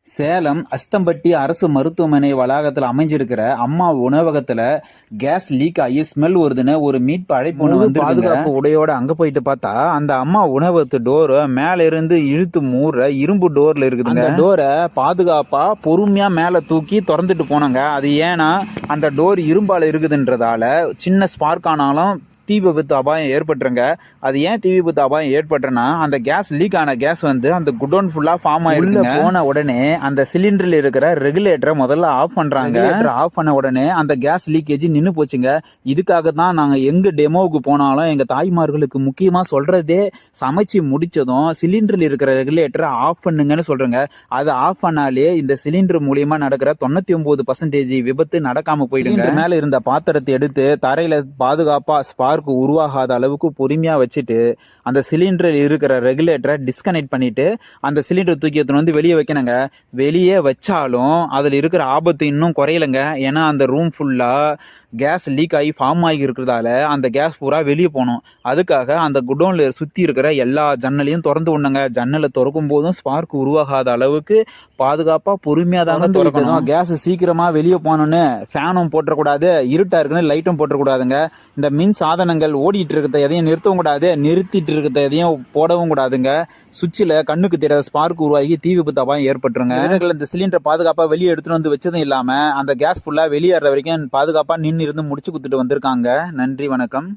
சேலம் அஸ்தம்பட்டி அரசு மருத்துவமனை வளாகத்தில் அமைஞ்சிருக்கிற அம்மா உணவகத்துல கேஸ் லீக் ஆகி ஸ்மெல் வருதுன்னு ஒரு மீட்பு அழைப்பு வந்து பாதுகாப்பு உடையோட அங்க போயிட்டு பார்த்தா அந்த அம்மா உணவகத்து டோர் மேல இருந்து இழுத்து மூடுற இரும்பு டோர்ல இருக்குது. அந்த டோரை பாதுகாப்பா பொறுமையா மேல தூக்கி திறந்துட்டு போனாங்க. அது ஏன்னா அந்த டோர் இரும்பால இருக்குதுன்றதால சின்ன ஸ்பார்க் ஆனாலும் தீ விபத்து அபாயம் ஏற்பட்டுருங்க. அது ஏன் தீ விபத்து அபாயம் ஏற்பட்டுன்னா அந்த கேஸ் லீக் ஆன கேஸ் வந்து அந்த குடோன் ஃபுல்லா ஃபார்ம் ஆயிருக்கு. போன உடனே அந்த சிலிண்டரில் இருக்கிற ரெகுலேட்டரை முதல்ல ஆஃப் பண்றாங்க. ஆஃப் பண்ண உடனே அந்த கேஸ் லீக்கேஜ் நின்று போச்சுங்க. இதுக்காக தான் நாங்க எங்க டெமோவுக்கு போனாலும் எங்க தாய்மார்களுக்கு முக்கியமா சொல்றதே சமைச்சு முடிச்சதும் சிலிண்டரில் இருக்கிற ரெகுலேட்டரை ஆஃப் பண்ணுங்கன்னு சொல்றேங்க. அதை ஆஃப் பண்ணாலே இந்த சிலிண்டர் மூலியமா நடக்கிற 99% விபத்து நடக்காம போயிடுங்க. மேல இருந்த பாத்திரத்தை எடுத்து தரையில பாதுகாப்பா ஸ்பார்க் உருவாகாத அளவுக்கு பொறுமையா வச்சுட்டு அந்த சிலிண்டரில் இருக்கிற ரெகுலேட்டரை டிஸ்கனெக்ட் பண்ணிட்டு அந்த சிலிண்டர் தூக்கி எடுத்துன்னு வந்து வெளியே வைக்கணுங்க. வெளியே வச்சாலும் அதில் இருக்கிற ஆபத்து இன்னும் குறையலைங்க. ஏன்னா அந்த ரூம் ஃபுல்லா கேஸ் லீக் ஆகி ஃபார்ம் ஆகி இருக்கிறதால அந்த கேஸ் பூரா வெளியே போகணும். அதுக்காக அந்த குடோன்ல சுற்றி இருக்கிற எல்லா ஜன்னலையும் திறந்து விடணுங்க. ஜன்னலை திறக்கும் போதும் ஸ்பார்க் உருவாகாத அளவுக்கு பாதுகாப்பாக பொறுமையாக தாங்க திறக்கணும். கேஸ் சீக்கிரமாக வெளியே போகணுன்னு ஃபேனும் போட்டுறக்கூடாது, இருட்டாக இருக்குன்னு லைட்டும் போட்டுறக்கூடாதுங்க. இந்த மின் சாதனங்கள் ஓடிட்டு இருக்கிறத எதையும் நிறுத்தவும் கூடாது, நிறுத்திட்டு இருக்கிறத எதையும் போடவும் கூடாதுங்க. சுவிட்சில் கண்ணுக்கு தெரியாத ஸ்பார்க் உருவாகி தீ விபத்து அபாயம் ஏற்பட்டுருங்க. இந்த சிலிண்டரை பாதுகாப்பாக வெளியே எடுத்துட்டு வந்து வச்சதும் இல்லாமல் அந்த கேஸ் ஃபுல்லாக வெளியேற வரைக்கும் பாதுகாப்பாக நின்று இருந்து முடிச்சு கொடுத்துட்டு வந்திருக்காங்க. நன்றி, வணக்கம்.